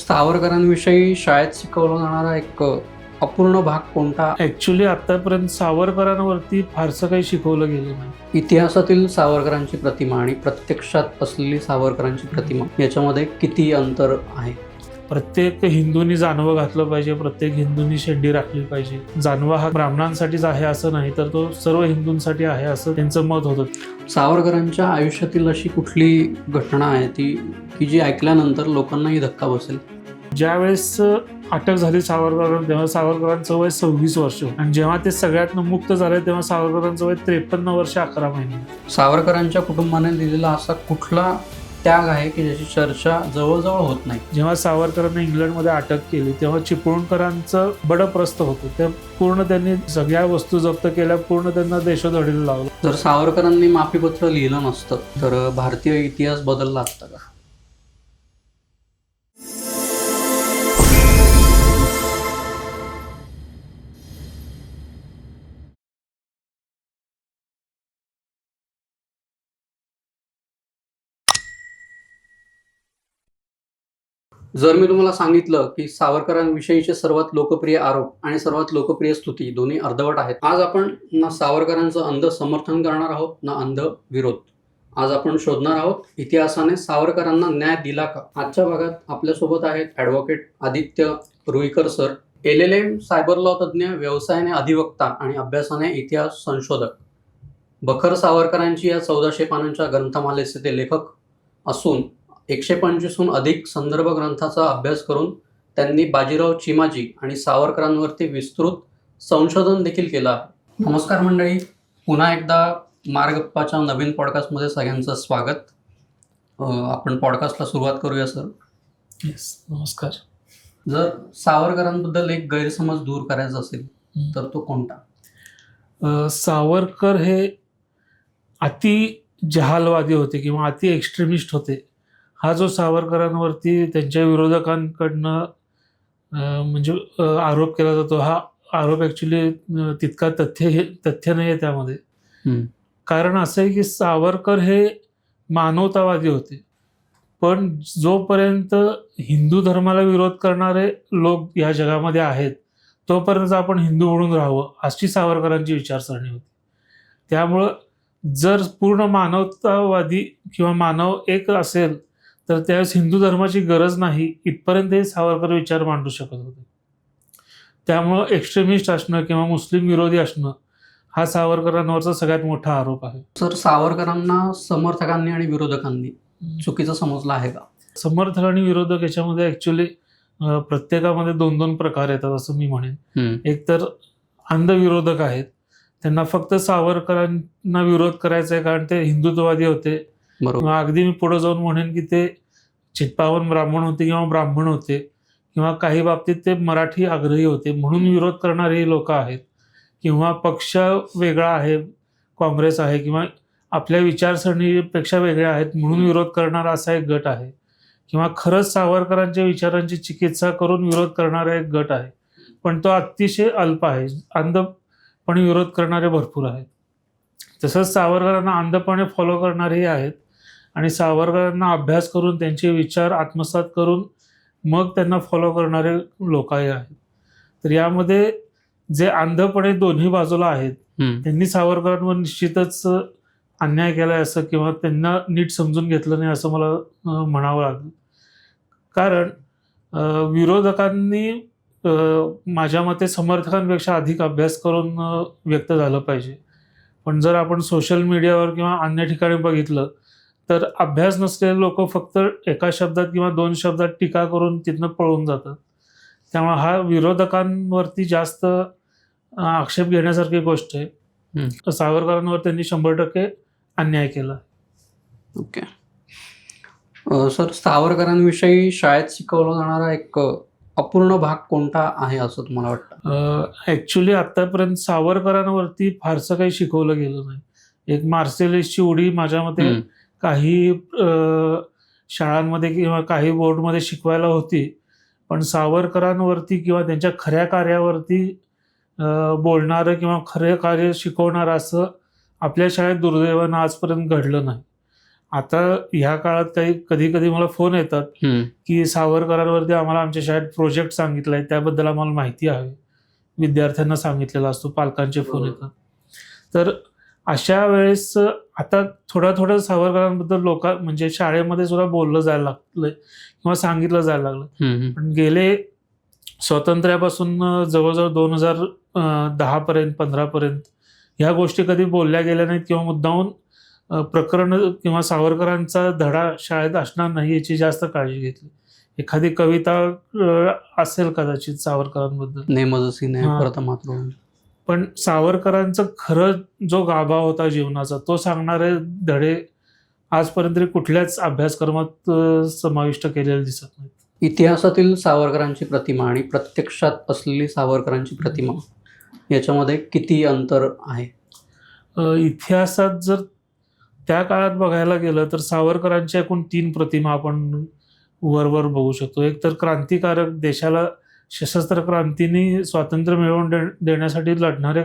सावरकरांविषयी शाळेत शिकवला जाणारा एक अपूर्ण भाग कोणता? ॲक्च्युली आतापर्यंत सावरकरांवरती फारसं काही शिकवलं गेलं नाही. इतिहासातील सावरकरांची प्रतिमा आणि प्रत्यक्षात असलेली सावरकरांची प्रतिमा याच्यामध्ये किती अंतर आहे? प्रत्येक हिंदूंनी जानवं घातलं पाहिजे, प्रत्येक हिंदूंनी शेंडी राखली पाहिजे. जानवा हा ब्राह्मणांसाठीच आहे असं नाही, तर तो सर्व हिंदूंसाठी आहे असं त्यांचं मत होतं. सावरकरांच्या आयुष्यातील अशी कुठली घटना आहे ती की जी ऐकल्यानंतर लोकांनाही धक्का बसेल? ज्यावेळेस अटक झाली सावरकरांना तेव्हा सावरकरांचं वय 26 वर्ष आणि जेव्हा ते सगळ्यातनं मुक्त झाले तेव्हा सावरकरांचं वय 53 वर्ष 11 महिने. सावरकरांच्या कुटुंबाने दिलेला असा कुठला त्याग आहे की ज्याची चर्चा जवळजवळ होत नाही? जेव्हा सावरकरांना इंग्लंडमध्ये अटक केली तेव्हा चिपळूणकरांचं बडप्रस्थ होतं. ते पूर्ण त्यांनी सगळ्या वस्तू जप्त केल्या, पूर्ण त्यांना देशोधडीला लावलं. जर सावरकरांनी माफीपत्र लिहिलं नसतं तर भारतीय इतिहास बदलला असता का? जर मी तुम्हाला सांगितलं की सावरकरांविषयीचे सर्वात लोकप्रिय आरोप आणि सर्वात लोकप्रिय स्तुती दोन्ही अर्धवट आहेत, आज आपण ना सावरकरांचं अंध समर्थन करणार आहोत ना अंध विरोध. आज आपण शोधणार आहोत इतिहासाने सावरकरांना न्याय दिला का. आजच्या भागात आपल्यासोबत आहेत advocate Aditya Ruikar sir, LLM cyber law तज्ज्ञ, व्यवसायाने अधिवक्ता आणि अभ्यासाने इतिहास संशोधक. बखर सावरकरांची या 1400 पानांच्या ग्रंथमालेचे ते लेखक असून 125हून अधिक संदर्भ ग्रंथाचा अभ्यास करून त्यांनी बाजीराव चिमाजी आणि सावरकरांवरती विस्तृत संशोधन देखील केलं आहे. नमस्कार मंडळी, पुन्हा एकदा मारगप्पाच्या नवीन पॉडकास्टमध्ये सगळ्यांचं स्वागत. आपण पॉडकास्टला सुरुवात करूया सर. नमस्कार. जर सावरकरांबद्दल एक गैरसमज दूर करायचा असेल तर तो कोणता? सावरकर हे अति जहालवादी होते किंवा अति एक्स्ट्रीमिस्ट होते. हा जो सावरकरांवरती त्यांच्या विरोधकांकडनं म्हणजे आरोप केला जातो, हा आरोप ॲक्च्युली तितका तथ्य नाही आहे त्यामध्ये. कारण असं आहे की सावरकर हे मानवतावादी होते, पण जोपर्यंत हिंदू धर्माला विरोध करणारे लोक या जगामध्ये आहेत तोपर्यंत आपण हिंदू म्हणून राहावं अशी सावरकरांची विचारसरणी होती. त्यामुळं जर पूर्ण मानवतावादी किंवा मानव एक असेल तर त्यावेळेस हिंदू धर्माची गरज नाही इथपर्यंत हे सावरकर विचार मांडू शकत होते. त्यामुळं एक्स्ट्रीमिस्ट असणं किंवा मुस्लिम विरोधी असणं हा सावरकरांवरचा सगळ्यात मोठा आरोप आहे. सर, सावरकरांना समर्थकांनी आणि विरोधकांनी चुकीचं समजलं आहे का? समर्थक आणि विरोधक याच्यामध्ये ॲक्च्युली प्रत्येकामध्ये 2-2 प्रकार येतात असं मी म्हणेन. एक तर अंधविरोधक आहेत, त्यांना फक्त सावरकरांना विरोध करायचा आहे कारण ते हिंदुत्ववादी होते. किंवा अगदी मी पुढे जाऊन म्हणेन की ते चित्पावन ब्राह्मण होते किंवा ब्राह्मण होते किंवा काही बाबतीत ते मराठी आग्रही होते म्हणून विरोध करणारे लोक आहेत. किंवा पक्ष वेगळा आहे, काँग्रेस आहे किंवा आपल्या विचारसरणीपेक्षा वेगळे आहेत म्हणून विरोध करणारा असा एक गट आहे. किंवा खरंच सावरकरांच्या विचारांची चिकित्सा करून विरोध करणारा एक गट आहे, पण तो अतिशय अल्प आहे. अंधपणे विरोध करणारे भरपूर आहेत. तसंच सावरकरांना अंधपणे फॉलो करणारेही आहेत आणि सावरकरांना अभ्यास करून त्यांचे विचार आत्मसात करून मग त्यांना फॉलो करणारे लोकही आहेत. तर यामध्ये जे अंधपणे दोन्ही बाजूला आहेत त्यांनी सावरकरांवर निश्चितच अन्याय केला आहे असं किंवा त्यांना नीट समजून घेतलं नाही असं मला म्हणावं लागेल. कारण विरोधकांनी माझ्या मते समर्थकांपेक्षा अधिक अभ्यास करून व्यक्त झालं पाहिजे. पण जर आपण सोशल मीडियावर किंवा अन्य ठिकाणी बघितलं तर अभ्यास नसलेले लोक फक्त एका शब्दात किंवा 2 शब्दात टीका करून तिथनं पळून जातात. त्यामुळे हा विरोधकांवरती जास्त आक्षेप घेण्यासारखी गोष्ट आहे. सावरकरांवर त्यांनी 100% अन्याय केला. ओके. सर, सावरकरांविषयी शाळेत शिकवला जाणारा एक अपूर्ण भाग कोणता आहे असं तुम्हाला वाटतं? ॲक्च्युली आतापर्यंत सावरकरांवरती फारसं काही शिकवलं गेलं नाही. एक मार्सेलिसची उडी माझ्या मते काही शाळांमध्ये किंवा काही बोर्डमध्ये शिकवायला होती, पण सावरकरांवरती किंवा त्यांच्या खऱ्या कार्यावरती बोलणारं किंवा खरे कार्य शिकवणारं असं आपल्या शाळेत दुर्दैवानं आजपर्यंत घडलं नाही. आता ह्या काळात कधी कधी मला फोन येतात की सावरकरांवरती आम्हाला आमच्या शाळेत प्रोजेक्ट सांगितलाय, त्याबद्दल आम्हाला माहिती हवी. विद्यार्थ्यांना सांगितलेला असतो, पालकांचे फोन येतात. तर अशा वेळेस आता थोडं सावरकरांबद्दल म्हणजे शाळेमध्ये सुद्धा बोललं जायला लागलंय किंवा सांगितलं जायला लागलं. पण गेले स्वातंत्र्यापासून जवळजवळ 2010 पर्यंत 15 पर्यंत ह्या गोष्टी कधी बोलल्या गेल्या नाहीत किंवा मुद्दामून प्रकरण किंवा सावरकरांचा धडा शाळेत असणार नाही याची जास्त काळजी घेतली. एखादी कविता असेल कदाचित सावरकरांबद्दल, नेमजसी नाही हा. परत मात्र पण सावरकरांचं खरं जो गाभा होता जीवनाचा, तो सांगणारे धडे आजपर्यंत तरी कुठल्याच अभ्यासक्रमात समाविष्ट केलेले दिसत नाहीत. इतिहासातील सावरकरांची प्रतिमा आणि प्रत्यक्षात असलेली सावरकरांची प्रतिमा याच्यामध्ये किती अंतर आहे? इतिहासात जर त्या काळात बघायला गेलं तर सावरकरांच्या एकूण 3 प्रतिमा आपण वर बघू शकतो. एक तर क्रांतिकारक, देशाला सशस्त्र क्रांतीने स्वातंत्र्य मिळवून देण्यासाठी लढणारे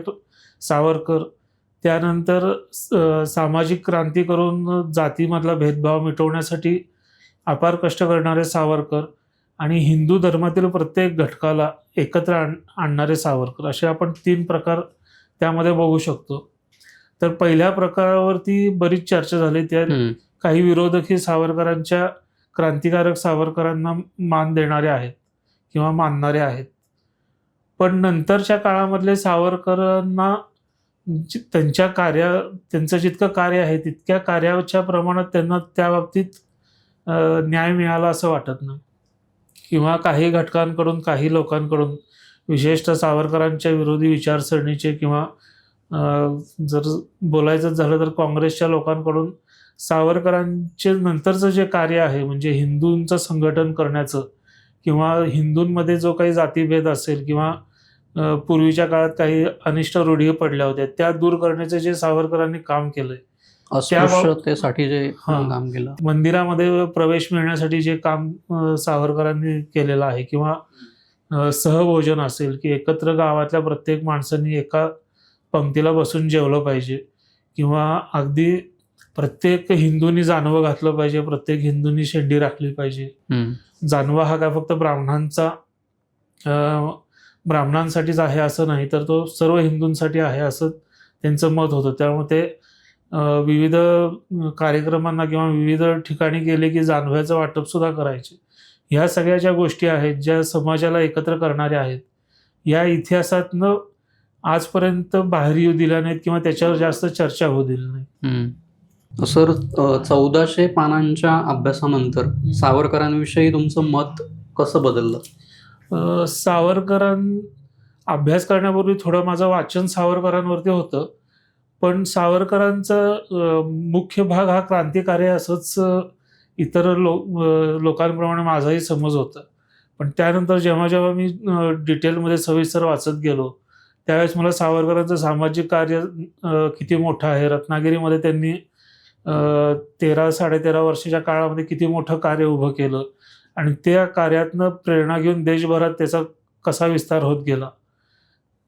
सावरकर. त्यानंतर सामाजिक क्रांती करून जातीमधला भेदभाव मिटवण्यासाठी अपार कष्ट करणारे सावरकर आणि हिंदू धर्मातील प्रत्येक घटकाला एकत्र आणणारे सावरकर, असे आपण 3 प्रकार त्यामध्ये बघू शकतो. तर पहिल्या प्रकारावरती बरीच चर्चा झाली. त्यात काही विरोधक ही सावरकरांच्या क्रांतिकारक सावरकरांना मान देणारे आहेत किंवा मानणारे आहेत. पण नंतरच्या काळामधले सावरकरांना त्यांचं जितकं कार्य आहे तितक्या कार्याच्या प्रमाणात त्यांना त्या बाबतीत न्याय मिळाला असं वाटत नाही. किंवा काही घटकांकडून, काही लोकांकडून, विशेषतः सावरकरांच्या विरोधी विचारसरणीचे किंवा जर बोलायचं झालं तर काँग्रेसच्या लोकांकडून सावरकरांचे नंतरचं जे कार्य आहे, म्हणजे हिंदूंचं संघटन करण्याचं किंवा हिंदूंमध्ये जो काही जातीभेद असेल किंवा पूर्वीच्या काळात काही अनिष्ट रूढी पडल्या होत्या त्या दूर करण्याचे जे सावरकरांनी काम केलंय, अस्पृश्यतेसाठी जे काम केलं, मंदिरामध्ये प्रवेश मिळण्यासाठी जे काम सावरकरांनी केलेलं आहे, किंवा सहभोजन असेल की एकत्र गावातल्या प्रत्येक माणसांनी एका पंक्तीला बसून जेवलं पाहिजे, किंवा अगदी प्रत्येक हिंदूंनी जानवं घातलं पाहिजे, प्रत्येक हिंदूंनी शेंडी राखली पाहिजे. जानवा हा काय फक्त ब्राह्मणांसाठीच आहे असं नाही, तर तो सर्व हिंदूंसाठी आहे असं त्यांचं मत होतं. त्यामुळे ते विविध कार्यक्रमांना किंवा विविध ठिकाणी गेले की जानव्याचं वाटप सुद्धा करायचे. ह्या सगळ्या ज्या गोष्टी आहेत ज्या समाजाला एकत्र करणाऱ्या आहेत, या इतिहासातनं आजपर्यंत बाहेर येऊ दिल्या नाहीत किंवा त्याच्यावर जास्त चर्चा होऊ दिली नाही. सर, 1400 पानांच्या अभ्यासानंतर सावरकरांविषयी तुमचं मत कसं बदललं? अभ्यास करण्यापूर्वी थोडं माझं वाचन सावरकरांवरती होतं, पण सावरकरांचा मुख्य भाग हा क्रांतिकार्य असंच इतर लोकांप्रमाणे माझाही समज होता. पण त्यानंतर जेव्हा मी डिटेलमध्ये सविस्तर वाचत गेलो त्यावेळेस मला सावरकरांचं सामाजिक कार्य किती मोठं आहे, रत्नागिरीमध्ये त्यांनी 13-13.5 वर्षाच्या काळामध्ये किती मोठं कार्य उभं केलं आणि त्या कार्यातनं प्रेरणा घेऊन देशभरात त्याचा कसा विस्तार होत गेला,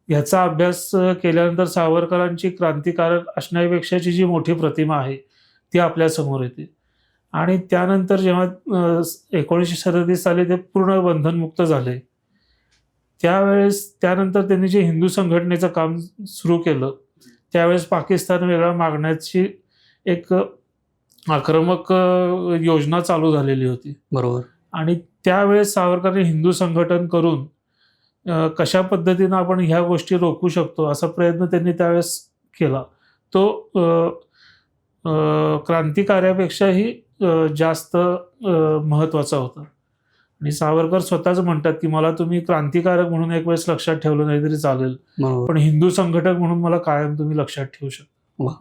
ह्याचा अभ्यास केल्यानंतर सावरकरांची क्रांतिकारक असण्यापेक्षाची जी मोठी प्रतिमा आहे ती आपल्यासमोर येते. आणि त्यानंतर जेव्हा 1937 साली ते पूर्ण बंधनमुक्त झाले, त्यानंतर त्यांनी जे हिंदू संघटनेचं काम सुरू केलं, त्यावेळेस पाकिस्तान वेगळा मागण्याची एक आक्रमक योजना चालू झालेली होती. बरोबर. आणि त्यावेळेस सावरकरांनी हिंदू संघटन करून कशा पद्धतीनं आपण ह्या गोष्टी रोखू शकतो असा प्रयत्न त्यांनी त्यावेळेस केला. तो क्रांतिकार्यापेक्षाही जास्त महत्त्वाचा होता. आणि सावरकर स्वतःच म्हणतात की मला तुम्ही क्रांतिकारक म्हणून एक वेळेस लक्षात ठेवलं नाही तरी चालेल, पण हिंदू संघटक म्हणून मला कायम तुम्ही लक्षात ठेवू शकता.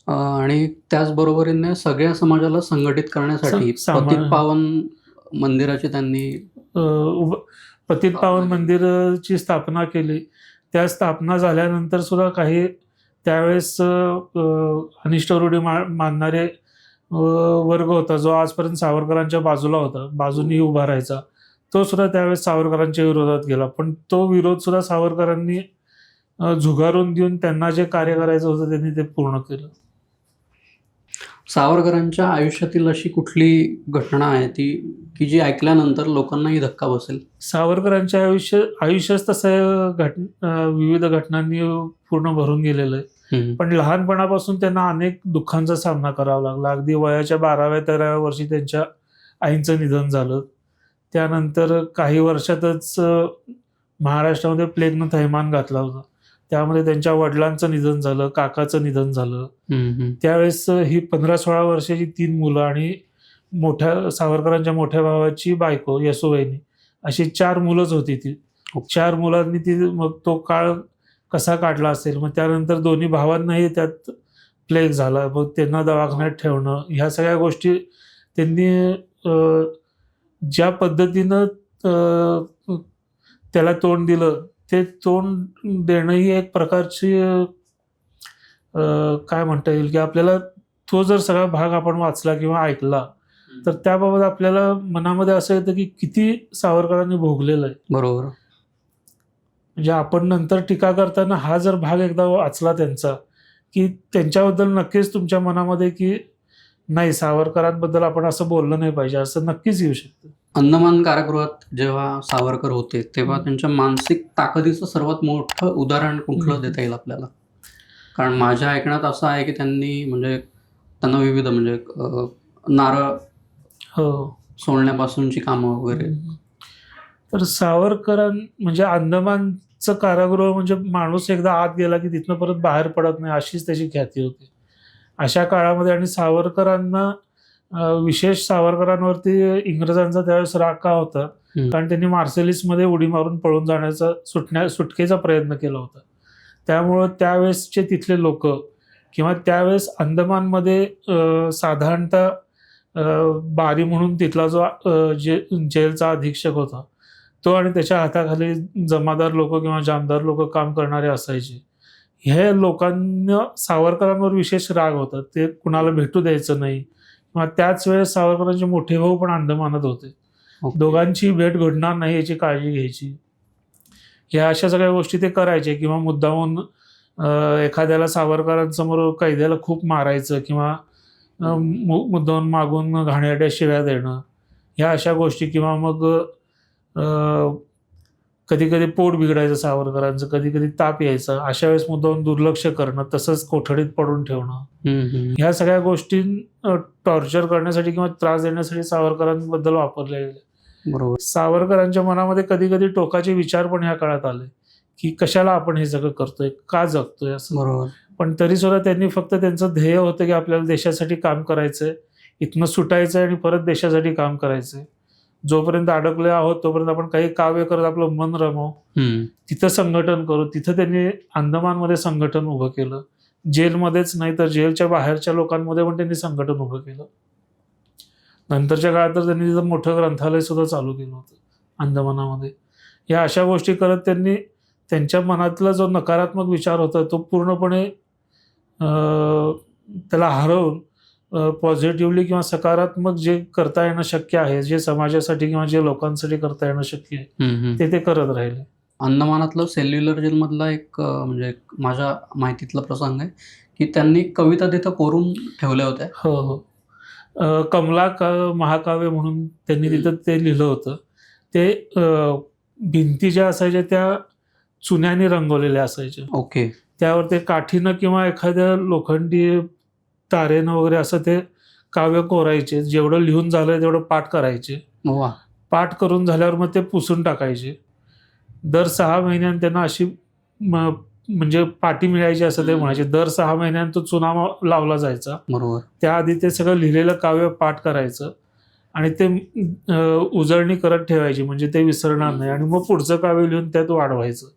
आणि त्याचबरोबरीने सगळ्या समाजाला संघटित करण्यासाठी पतितपावन मंदिराची त्यांनी पतितपावन मंदिराची स्थापना केली. त्या स्थापना झाल्यानंतर सुद्धा काही त्यावेळेस अनिष्ट रूढी मानणारे वर्ग होता जो आजपर्यंत सावरकरांच्या बाजूला होता, बाजूनी उभा राहायचा, तो सुद्धा त्यावेळेस सावरकरांच्या विरोधात गेला. पण तो विरोध सुद्धा सावरकरांनी झुगारून देऊन त्यांना जे कार्य करायचं होतं त्यांनी ते पूर्ण केलं. सावरकरांच्या आयुष्यातील अशी कुठली घटना आहे ती की जी ऐकल्यानंतर लोकांनाही धक्का बसेल? सावरकरांच्या आयुष्यच तसं विविध घटनांनी पूर्ण भरून गेलेलं आहे. पण लहानपणापासून त्यांना अनेक दुःखांचा सामना करावा लागला. अगदी वयाच्या 12व्या-13व्या वर्षी त्यांच्या आईंचं निधन झालं. त्यानंतर काही वर्षातच महाराष्ट्रामध्ये प्लेगनं थैमान घातला होता. त्यामध्ये त्यांच्या वडिलांचं निधन झालं, काकाचं निधन झालं. त्यावेळेस ही 15-16 वर्षाची 3 मुलं आणि सावरकरांच्या मोठ्या भावाची बायको येसूबाईनी, अशी 4 मुलंच होती ती. 4 मुलांनी मग तो काळ कसा काढला असेल. मग त्यानंतर दोन्ही भावांनाही त्यात प्लेग झाला. मग त्यांना दवाखान्यात ठेवणं, ह्या सगळ्या गोष्टी त्यांनी ज्या पद्धतीनं त्याला तोंड दिलं, ते तोंड देणं ही एक प्रकारची काय म्हणता येईल की आपल्याला तो जर सगळा भाग आपण वाचला किंवा ऐकला तर त्याबाबत आपल्याला मनामध्ये असं येतं की किती सावरकरांनी भोगलेलं आहे. बरोबर. म्हणजे आपण नंतर टीका करताना हा जर भाग एकदा वाचला त्यांचा, की त्यांच्याबद्दल नक्कीच तुमच्या मनामध्ये की नाही, सावरकरांबद्दल आपण असं बोललं नाही पाहिजे, असं नक्कीच येऊ शकतं. अंदमान कारागृहात जेव्हा सावरकर होते तेव्हा त्यांच्या मानसिक ताकदीचं सर्वात मोठं उदाहरण कुठलं देता येईल आपल्याला? कारण माझ्या ऐकण्यात असं आहे की त्यांना विविध नारळ सोलण्यापासूनची कामं वगैरे. तर म्हणजे अंदमानचं कारागृह म्हणजे माणूस एकदा आत गेला की तिथनं परत बाहेर पडत नाही, अशीच त्याची ख्याती होती अशा काळामध्ये. आणि सावरकरांवरती इंग्रजांचा त्यावेळेस राग का होता, कारण त्यांनी मार्सेलिसमध्ये उडी मारून पळून जाण्याचा सुटकेचा प्रयत्न केला होता. त्यामुळं त्यावेळेसचे तिथले लोक किंवा त्यावेळेस अंदमानमध्ये साधारणतः बारी म्हणून तिथला जो जेलचा अधीक्षक होता तो आणि त्याच्या हाताखाली जमादार लोक किंवा जामदार लोक काम करणारे असायचे. हे लोकांना सावरकरांवर विशेष राग होता, ते कुणाला भेटू द्यायचं नाही. किंवा त्याच वेळेस सावरकरांचे मोठे भाऊ पण अंदमानात होते. दोघांची भेट घडणार नाही याची काळजी घ्यायची. ह्या अशा सगळ्या गोष्टी ते करायचे. किंवा मुद्दामून एखाद्याला सावरकरांसमोर कैद्याला खूप मारायचं किंवा मुद्दामून मागून घाणेरड्या शिव्या देणं, ह्या अशा गोष्टी. किंवा मग कधी कधी पोट बिघडायचं सावरकरांचं, कधी कधी ताप यायचा, अशा वेळेस मुद्दामून दुर्लक्ष करणं, तसंच कोठडीत पडून ठेवणं, ह्या सगळ्या गोष्टी टॉर्चर करण्यासाठी किंवा त्रास देण्यासाठी सावरकरांबद्दल वापरल्या गेल्या. बरोबर. सावरकरांच्या मनामध्ये कधी कधी टोकाचे विचार पण ह्या काळात आले की कशाला आपण हे सगळं करतोय, का जगतोय असं. बरोबर. पण तरी सुद्धा त्यांनी फक्त त्यांचं ध्येय होतं की आपल्याला देशासाठी काम करायचंय, इथनं सुटायचंय आणि परत देशासाठी काम करायचंय. जोपर्यंत अडकले आहोत तोपर्यंत आपण काही काव्य करत आपलं मन रमवू, तिथं संघटन करू. तिथं त्यांनी अंदमानमध्ये संघटन उभं केलं. जेलमध्येच नाही तर जेलच्या बाहेरच्या लोकांमध्ये पण त्यांनी संघटन उभं केलं. नंतरच्या काळात तर त्यांनी तिथं मोठं ग्रंथालय सुद्धा चालू केलं होतं अंदमानामध्ये. या अशा गोष्टी करत त्यांनी त्यांच्या मनातला जो नकारात्मक विचार होता तो पूर्णपणे त्याला हरवून पॉझिटिव्हली किंवा सकारात्मक जे करता येणं शक्य आहे, जे समाजासाठी किंवा जे लोकांसाठी करता येणं शक्य आहे ते करत राहिले. अंदमानातलं सेल्युलर जेलमधला एक माझ्या माहितीतला प्रसंग आहे की त्यांनी कविता तिथं कोरून ठेवल्या होत्या. हो. कमला महाकाव्य म्हणून त्यांनी तिथं ते लिहिलं होतं. ते भिंती ज्या असायच्या त्या चुन्याने रंगवलेल्या असायच्या. ओके. त्यावर ते काठीनं किंवा एखाद्या लोखंडी तारेनं वगैरे असं ते काव्य कोरायचे. जेवढं लिहून झालं तेवढं पाठ करायचे. पाठ करून झाल्यावर मग ते पुसून टाकायचे. दर 6 महिन्यांनी त्यांना अशी म्हणजे पाटी मिळायची असं ते म्हणायचे. दर 6 महिन्यांनी तो चुना लावला जायचा. बरोबर. त्याआधी ते सगळं लिहिलेलं काव्य पाठ करायचं आणि ते उजळणी करत ठेवायची, म्हणजे ते विसरणार नाही. आणि मग पुढचं काव्य लिहून त्यात वाढवायचं.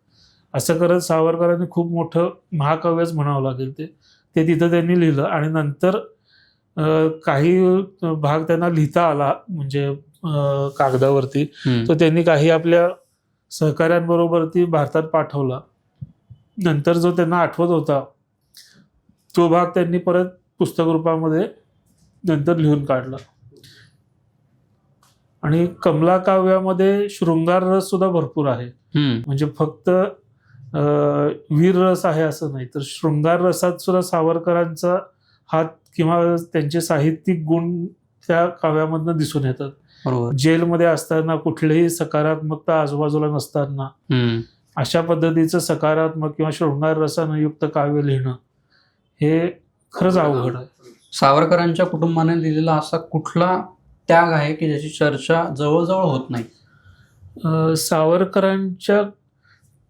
असं करत सावरकरांनी खूप मोठं महाकाव्यच म्हणावं लागेल ते तिथं त्यांनी लिहिलं. आणि नंतर काही भाग त्यांना लिहिता आला म्हणजे कागदावरती, तो त्यांनी काही आपल्या सहकाऱ्यांबरोबर ती भारतात पाठवला. नंतर जो त्यांना आठवत होता तो भाग त्यांनी परत पुस्तक रूपामध्ये नंतर लिहून काढला. आणि कमला काव्यामध्ये शृंगार रस सुद्धा भरपूर आहे. म्हणजे फक्त वीर रस आहे असं नाही, तर शृंगार रसात सुद्धा सावरकरांचा हात किंवा त्यांचे साहित्यिक गुण त्या काव्यामधनं दिसून येतात. बरोबर. जेलमध्ये असताना कुठलीही सकारात्मकता आजूबाजूला नसताना अशा पद्धतीचं सकारात्मक किंवा शृंगार रसानं युक्त काव्य लिहिणं हे खरंच अवघड आहे. सावरकरांच्या कुटुंबाने दिलेला असा कुठला त्याग आहे की ज्याची चर्चा जवळजवळ होत नाही? सावरकरांच्या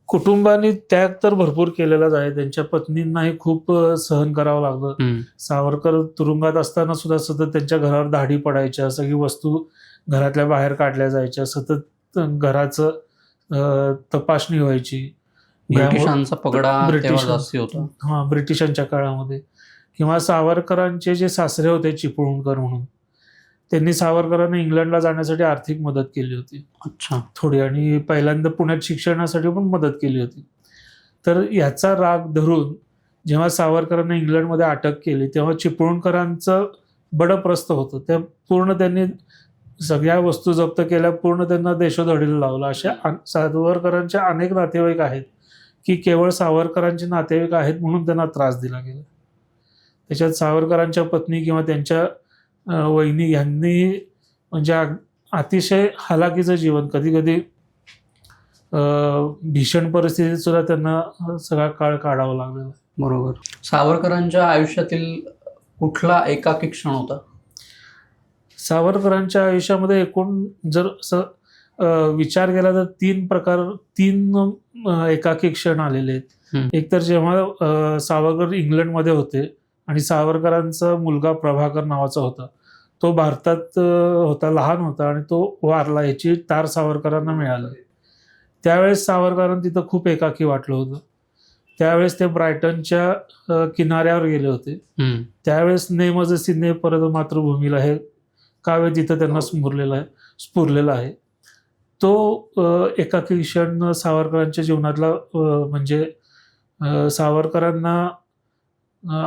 कुटुंबाने त्याग तर भरपूर केलेलाच आहे. त्यांच्या पत्नींनाही खूप सहन करावं लागलं. सावरकर तुरुंगात असताना सुद्धा सतत त्यांच्या घरावर दाढी पडायच्या, सगळी वस्तू घरातल्या बाहेर काढल्या जायच्या, सतत घराचं तपासणी व्हायची. ब्रिटिशांचा पगडा तेव्हा जास्ती होता. हा, ब्रिटिशांच्या काळामध्ये. किंवा सावरकरांचे जे सासरे होते चिपळूणकर म्हणून, त्यांनी सावरकरांना इंग्लंडला जाण्यासाठी आर्थिक मदत केली होती. अच्छा. थोडी, आणि पहिल्यांदा पुण्यात शिक्षणासाठी पण मदत केली होती. तर याचा राग धरून जेव्हा सावरकरांना इंग्लंडमध्ये अटक केली तेव्हा चिपळूणकरांचं बडप्रस्थ होतं. त्या पूर्ण त्यांनी सगळ्या वस्तू जप्त केल्या, पूर्ण त्यांना देशोधडीला लावलं. अशा सावरकरांचे अनेक नातेवाईक आहेत की केवळ सावरकरांचे नातेवाईक आहेत म्हणून त्यांना त्रास दिला गेला. त्याच्यात सावरकरांच्या पत्नी किंवा त्यांच्या वहिनी यांनी म्हणजे अतिशय हालाकीचं जीवन, कधी कधी भीषण परिस्थितीत सुद्धा त्यांना सगळा काळ काढावा लागलेला. बरोबर. सावरकरांच्या आयुष्यातील कुठला एकाकी क्षण होता? सावरकरांच्या आयुष्यामध्ये एकूण जर असं विचार केला तर तीन एकाकी क्षण आलेले आहेत. एक तर जेव्हा सावरकर इंग्लंडमध्ये होते आणि सावरकरांचा मुलगा प्रभाकर नावाचा होता, तो भारतात होता, लहान होता आणि तो वारला, याची तार सावरकरांना मिळाली. त्यावेळेस सावरकरांना तिथं खूप एकाकी वाटलं होतं. त्यावेळेस ते ब्रायटनच्या किनाऱ्यावर गेले होते. त्यावेळेस नेमजसी ने परत मातृभूमीला हे काव्य तिथं त्यांना स्फुरलेलं आहे. तो एकाकी क्षण सावरकरांच्या जीवनातला म्हणजे सावरकरांना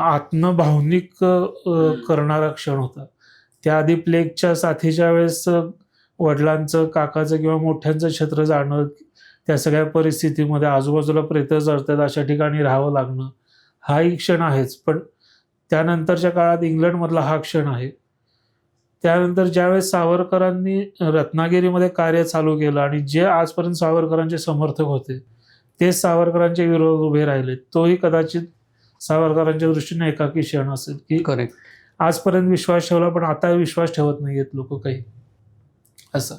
आत्मभावनिक करणारा क्षण होता. त्याआधी प्लेगच्या साथीच्या वेळेस वडिलांचं, काकाचं किंवा मोठ्यांचं छत्र जाणं, त्या सगळ्या परिस्थितीमध्ये आजूबाजूला प्रेतं जळतात अशा ठिकाणी राहावं लागणं, हाही क्षण आहेच. पण त्यानंतरच्या काळात इंग्लंडमधला हा क्षण आहे. त्यानंतर ज्यावेळेस सावरकरांनी रत्नागिरीमध्ये कार्य चालू केलं आणि जे आजपर्यंत सावरकरांचे समर्थक होते तेच सावरकरांच्या विरोधात उभे राहिले, तोही कदाचित सावरकरांच्या दृष्टीने एकाकी क्षण असेल की करेक्ट. आजपर्यंत विश्वास ठेवला पण आता विश्वास ठेवत नाहीयेत लोक काही, असं.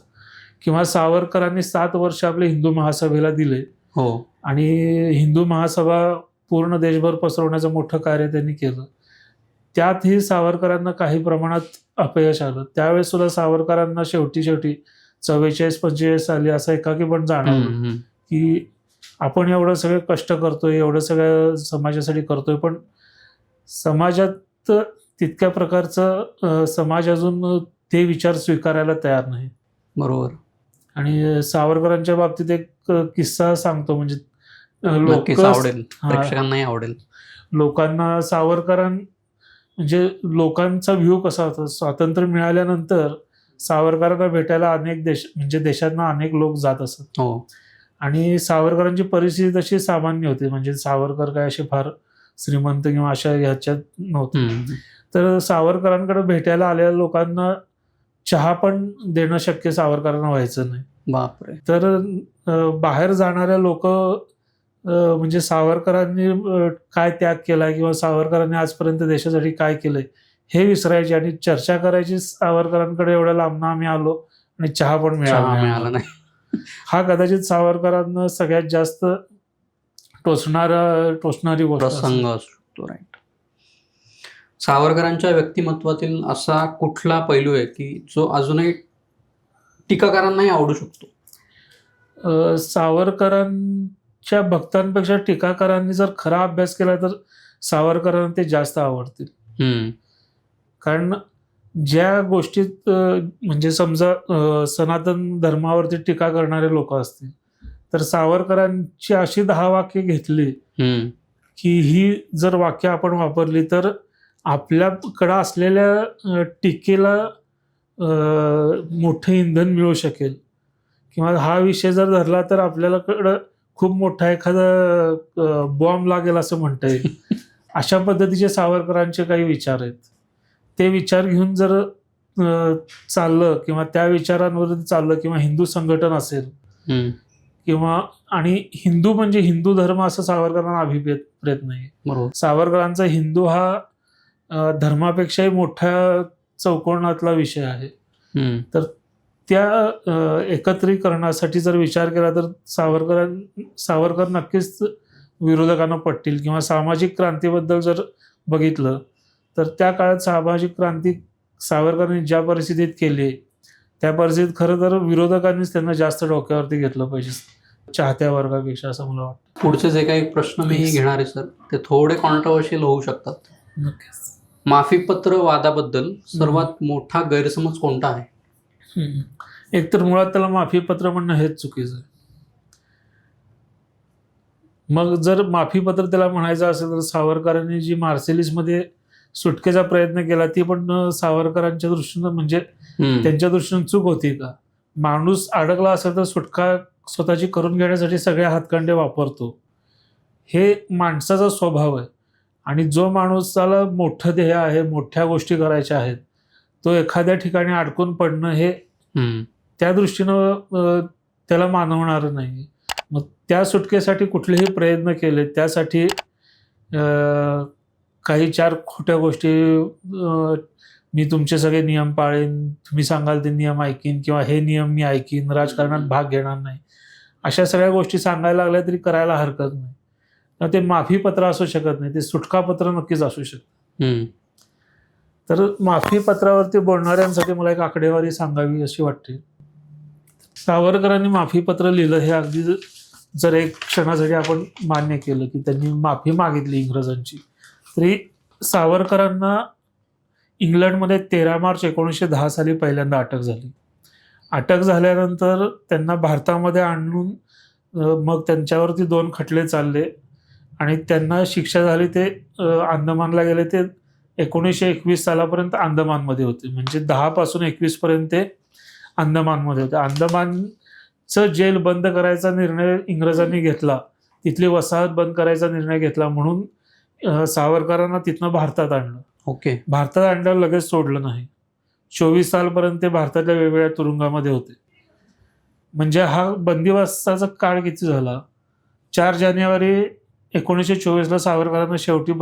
किंवा सावरकरांनी 7 वर्ष आपले हिंदू महासभेला दिले. हो. आणि हिंदू महासभा पूर्ण देशभर पसरवण्याचं मोठं कार्य त्यांनी केलं. त्यातही सावरकरांना काही प्रमाणात अपयश आलं. त्यावेळेस सुद्धा सावरकरांना शेवटी 44-45 साली असं एकाकी पण जाणवलं की आपण एवढं सगळं कष्ट करतोय, एवढं सगळं समाजासाठी करतोय, पण समाजात तितक्या प्रकारचं समाज अजून ते विचार स्वीकारायला तयार नाही. बरोबर. आणि सावरकरांच्या बाबतीत एक किस्सा सांगतो, म्हणजे आवडेल, प्रेक्षकांनाही आवडेल. लोकांना म्हणजे लोकांचा व्ह्यू कसा होता, स्वातंत्र्य मिळाल्यानंतर सावरकरांना भेटायला म्हणजे देशातनं अनेक लोक जात असत. हो. आणि सावरकरांची परिस्थिती तशी सामान्य होती, म्हणजे सावरकर काय असे फार श्रीमंत किंवा अशा ह्याच्यात नव्हते. तर सावरकरांकडे भेटायला आलेल्या लोकांना चहा पण देणं शक्य सावरकरांना व्हायचं नाही. बापरे. तर बाहेर जाणाऱ्या लोक म्हणजे सावरकरांनी काय त्याग केलाय किंवा सावरकरांनी आजपर्यंत देशासाठी काय केलंय हे विसरायचे आणि चर्चा करायची, सावरकरांकडे एवढ्या लांबनं आम्ही आलो आणि चहा पण मिळाला नाही. हा कदाचित सावरकरांना सगळ्यात जास्त टोचणारी गोष्ट प्रसंग असतो. राईट. सावरकरांच्या व्यक्तिमत्वातील असा कुठला पैलू आहे की जो अजूनही टीकाकारांनाही आवडू शकतो? सावरकरांच्या भक्तांपेक्षा टीकाकारांनी जर खरा अभ्यास केला तर सावरकरांना ते जास्त आवडतील. कारण ज्या गोष्टीत म्हणजे समजा सनातन धर्मावरती टीका करणारे लोक असतील तर सावरकरांची अशी 10 वाक्य घेतली की ही जर वाक्य आपण वापरली तर आपल्याकडं असलेल्या टीकेला मोठं इंधन मिळू शकेल, किंवा हा विषय जर धरला तर आपल्याकडं खूप मोठा एखादा बॉम्ब लागेल असं म्हणता येईल. अशा पद्धतीचे सावरकरांचे काही विचार आहेत. ते विचार घेऊन जर चाललं किंवा त्या विचारांवर चाललं किंवा हिंदू संघटन असेल किंवा आणि हिंदू म्हणजे हिंदू धर्म असं सावरकरांना अभिप्रेत नाही. बरोबर. सावरकरांचा हिंदू हा धर्मापेक्षाही मोठ्या चौकोनातला विषय आहे. तर त्या एकत्रीकरणासाठी जर विचार केला तर सावरकर नक्कीच विरोधकांना पटतील. किंवा सामाजिक क्रांतीबद्दल जर बघितलं तर त्या काळात सामाजिक क्रांती सावरकरांनी ज्या परिस्थितीत केली त्या परिस्थितीत खरं तर विरोधकांनीच त्यांना जास्त डोक्यावरती घेतलं पाहिजे चाहत्या वर्गापेक्षा, असं मला वाटतं. पुढचे जे काही प्रश्न मी घेणार आहे सर ते थोडे कॉन्ट्रोवर्शियल होऊ शकतात. नक्कीच. माफीपत्र वादाबद्दल सर्वात मोठा गैरसमज कोणता आहे? एकतर मुळात त्याला माफीपत्र म्हणणं हेच चुकीचं आहे. मग जर माफीपत्र त्याला म्हणायचं असेल तर सावरकरांनी जी मार्सेलिसमध्ये सुटकेचा प्रयत्न केला ती पण सावरकरांच्या दृष्टीनं म्हणजे त्यांच्या दृष्टीनं चूक होती का? माणूस अडकला असेल तर सुटका स्वतःची करून घेण्यासाठी सगळे हातखंडे वापरतो, हे माणसाचा स्वभाव आहे. आणि जो माणूसाला मोठं ध्येय आहे, मोठ्या गोष्टी करायच्या आहेत, तो एखाद्या ठिकाणी अडकून पडणं हे त्या दृष्टीनं त्याला मानवणारं नाही. मग त्या सुटकेसाठी कुठलेही प्रयत्न केले, त्यासाठी काही 4 खोट्या गोष्टी, मी तुमचे सगळे नियम पाळेन, तुम्ही सांगाल ते नियम ऐकीन किंवा हे नियम मी ऐकीन, राजकारणात भाग घेणार नाही, अशा सगळ्या गोष्टी सांगायला लागल्या तरी करायला हरकत नाही. तर ते माफीपत्र असू शकत नाही, ते सुटकापत्र नक्कीच असू शकतं. तर माफीपत्रावरती बोलणाऱ्यांसाठी मला एक आकडेवारी सांगावी अशी वाटते. सावरकरांनी माफीपत्र लिहिलं हे अगदी जर एक क्षणासाठी आपण मान्य केलं की त्यांनी माफी मागितली इंग्रजांची, तरी सावरकरांना इंग्लंडमध्ये 13 मार्च 1910 साली पहिल्यांदा अटक झाली. अटक झाल्यानंतर त्यांना भारतामध्ये आणून मग त्यांच्यावरती 2 खटले चालले आणि त्यांना शिक्षा झाली. ते अंदमानला गेले. ते 1921 सालापर्यंत अंदमानमध्ये होते. म्हणजे 10 पासून 21 पर्यंत ते अंदमानमध्ये होते. अंदमानचं जेल बंद करायचा निर्णय इंग्रजांनी घेतला, तिथली वसाहत बंद करायचा निर्णय घेतला, म्हणून सावरकरांना तिथनं भारतात आणलं. ओके. भारतात आणल्यावर लगेच सोडलं नाही. 24 सालपर्यंत ते भारतातल्या वेगवेगळ्या तुरुंगामध्ये होते. म्हणजे हा बंदिवासाचा काळ किती झाला? 4 जानेवारी 1924ला सावरकरांना शेवटी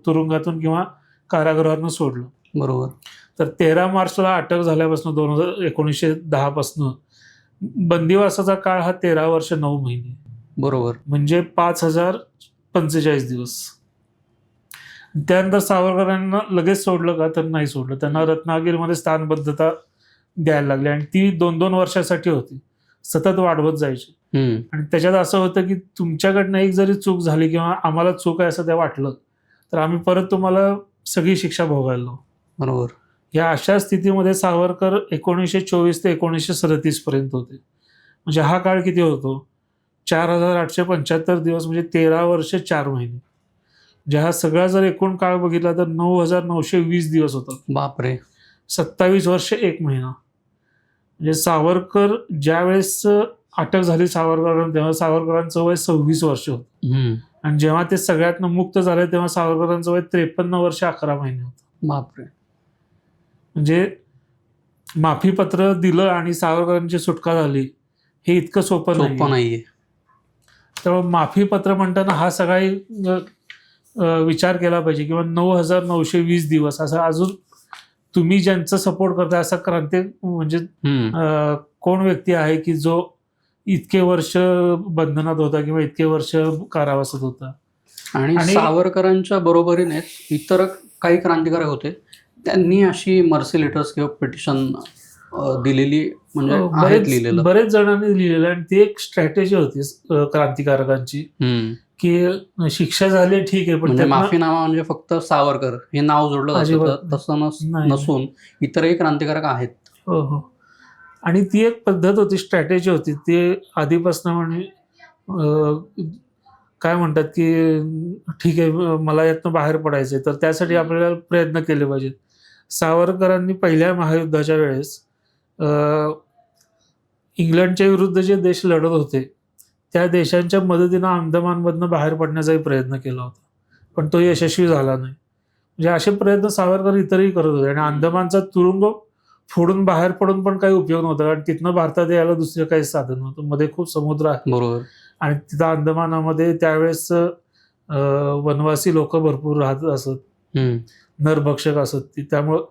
तुरुंगातून किंवा कारागृहातून सोडलं. बरोबर. तर 13 मार्चला अटक झाल्यापासून 1910 पासून बंदिवासाचा काळ हा 13 वर्ष 9 महिने. बरोबर. म्हणजे 5045 दिवस. त्यानंतर सावरकरांना लगेच सोडलं का? तर नाही सोडलं. त्यांना रत्नागिरीमध्ये स्थानबद्धता द्यायला लागली आणि ती 2-2 वर्षासाठी होती, सतत वाढवत जायची. आणि त्याच्यात असं होतं की तुमच्याकडनं एक जरी चूक झाली किंवा आम्हाला चूक आहे असं त्या वाटलं तर आम्ही परत तुम्हाला सगळी शिक्षा भोगायला लावू. बरोबर. या अशा स्थितीमध्ये सावरकर 1924 ते 1937 पर्यंत होते. म्हणजे हा काळ किती होतो? 4875 दिवस, म्हणजे 13 वर्ष 4 महिने. म्हणजे हा सगळा जर एकूण काळ बघितला तर 9920 दिवस होतात. बापरे. 27 वर्ष 1 महिना. म्हणजे सावरकर ज्यावेळेस अटक झाली सावरकरांना तेव्हा सावरकरांचं वय 26 वर्ष होतं. आणि जेव्हा ते सगळ्यातनं मुक्त झाले तेव्हा सावरकरांचं वय 53 वर्ष 11 महिने होतं. बापरे. म्हणजे माफीपत्र दिलं आणि सावरकरांची सुटका झाली हे इतकं सोपं नाहीये. त्यामुळे माफीपत्र म्हणताना हा सगळा विचार केला पाहिजे. किंवा 9920 दिवस असं अजून तुम्ही ज्यांचं सपोर्ट करता असा क्रांती म्हणजे कोण व्यक्ती आहे की जो इतके वर्ष बंधनात होता किंवा इतके वर्ष कारावासात होता? आणि सावरकरांच्या बरोबरीने इतर काही क्रांतिकारक होते, त्यांनी अशी मर्सी लेटर्स किंवा पिटिशन दिलेली म्हणजे बरेच जणांनी लिहिलेलं. आणि ती एक स्ट्रॅटेजी होती क्रांतिकारकांची की शिक्षा झाली ठीक आहे, पण माफीनामा म्हणजे फक्त सावरकर हे नाव जोडलं जातं, तसं नसून इतरही क्रांतिकारक आहेत. हो हो. आणि ती एक पद्धत होती, स्ट्रॅटेजी होती. ते आधीपासून म्हणजे काय म्हणतात की ठीक आहे मला यातनं बाहेर पडायचंय तर त्यासाठी आपल्याला प्रयत्न केले पाहिजेत. सावरकरांनी पहिल्या महायुद्धाच्या वेळेस इंग्लंडच्या विरुद्ध जे देश लढत होते त्या देशांच्या मदतीनं अंदमानमधनं बाहेर पडण्याचाही प्रयत्न केला होता, पण तो यशस्वी झाला नाही. म्हणजे असे प्रयत्न सावरकर इतरही करत होते. आणि अंदमानचा तुरुंग फोडून बाहेर पडून पण काही उपयोग नव्हता, कारण तिथनं भारतात यायला दुसरं काही साधन नव्हतं. मध्ये खूप समुद्र आहे बरोबर. आणि तिथं अंदमानामध्ये त्यावेळेस वनवासी लोक भरपूर राहत असत, नरभक्षक असत, त्यामुळं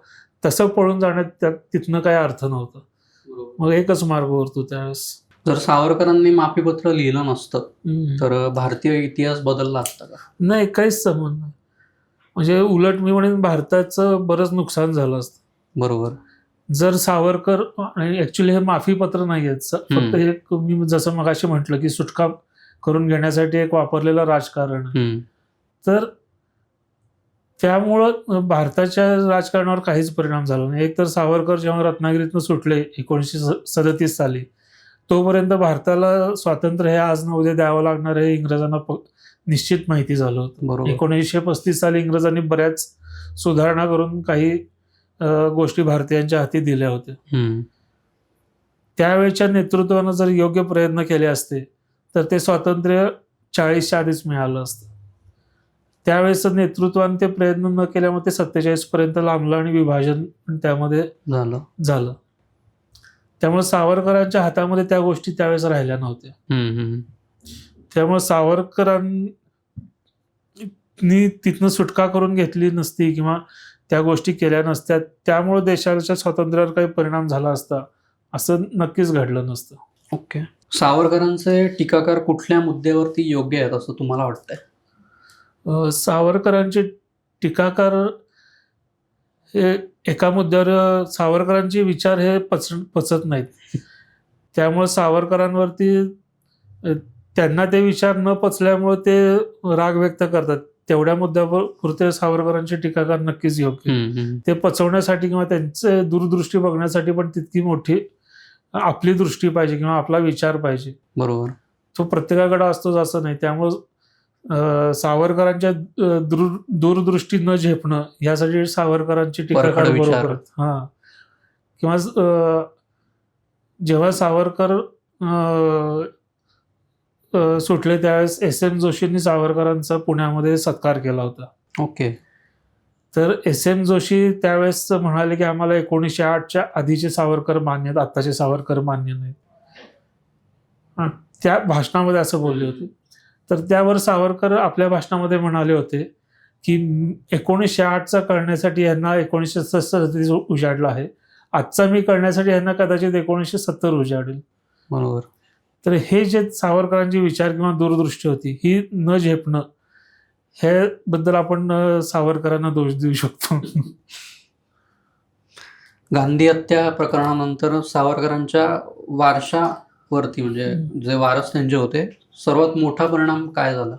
तसं पळून जाण्यात तिथनं काही अर्थ नव्हता. मग एकच मार्ग उरतो त्यावेळेस. जर सावरकरांनी माफीपत्र लिहिलं नसतं तर भारतीय इतिहास बदलला असता का? नाही, काहीच संबंध नाही. म्हणजे उलट मी म्हणेन भारताचं बरंच नुकसान झालं असतं. बरोबर. जर सावरकर, आणि ऍक्च्युली हे माफीपत्र नाही आहेत, फक्त हे मी जसं मगाशी म्हटलं की सुटका करून घेण्यासाठी एक वापरलेलं राजकारण आहे. तर त्यामुळं भारताच्या राजकारणावर काहीच परिणाम झाला नाही. एक तर सावरकर जेव्हा रत्नागिरीतनं सुटले 1937 साली, तोपर्यंत भारताला स्वातंत्र्य हे आज ना उद्या द्यावं लागणार हे इंग्रजांना निश्चित माहिती झालं होतं. बरोबर. 1935 साली इंग्रजांनी बऱ्याच सुधारणा करून काही गोष्टी भारतीयांच्या हाती दिल्या होत्या. त्यावेळेच्या नेतृत्वानं जर योग्य प्रयत्न केले असते तर ते स्वातंत्र्य 40च्या आधीच मिळालं असतं. त्यावेळेस नेतृत्वाने ते प्रयत्न न केल्यामुळे ते 47 पर्यंत लांबलं आणि विभाजन पण त्यामध्ये झालं. त्यामुळे सावरकरांच्या हातामध्ये त्या गोष्टी त्यावेळेस राहिल्या नव्हत्या. त्यामुळे सावरकरांनी तिथनं सुटका करून घेतली नसती किंवा त्या गोष्टी केल्या नसत्या, त्यामुळे देशाच्या स्वातंत्र्यावर काही परिणाम झाला असता असं नक्कीच घडलं नसतं. ओके. सावरकरांचे टीकाकार कुठल्या मुद्द्यावरती योग्य आहेत असं तुम्हाला वाटतंय? सावरकरांचे टीकाकार हे एका मुद्द्यावर, सावरकरांचे विचार हे पचत नाहीत. त्यामुळे सावरकरांवरती त्यांना ते विचार न पचल्यामुळे ते राग व्यक्त करतात. तेवढ्या मुद्द्यावर पुरते सावरकरांचे टीकाकार नक्कीच योग्य. ते पचवण्यासाठी किंवा त्यांचे दूरदृष्टी बघण्यासाठी पण तितकी मोठी आपली दृष्टी पाहिजे किंवा आपला विचार पाहिजे. बरोबर. तो प्रत्येकाकडे असतोच असं नाही. त्यामुळे सावरकरांच्या दूरदृष्टी न झेपणं यासाठी सावरकरांची टीकाकार बरोबर. किंवा जेव्हा सावरकर सुटले त्यावेळेस SM जोशींनी सावरकरांचा पुण्यामध्ये सत्कार केला होता. ओके. तर SM जोशी त्यावेळेस म्हणाले की आम्हाला 1908च्या आधीचे सावरकर मान्य आहेत, आत्ताचे सावरकर मान्य नाहीत. त्या भाषणामध्ये असं बोलले होते. तर त्यावर सावरकर आपल्या भाषणामध्ये म्हणाले होते की 1908चा करण्यासाठी यांना 1937 उजाडला आहे, आजचा मी करण्यासाठी यांना कदाचित 1970 उजाडेल. बरोबर. तर हे जे सावरकरांची विचार किंवा दूरदृष्टी होती ही न झेपणं, हे बद्दल आपण सावरकरांना दोष देऊ शकतो. गांधी हत्या प्रकरणानंतर सावरकरांच्या वारशावरती म्हणजे जे वारस त्यांचे होते सर्वात मोठा परिणाम काय झाला?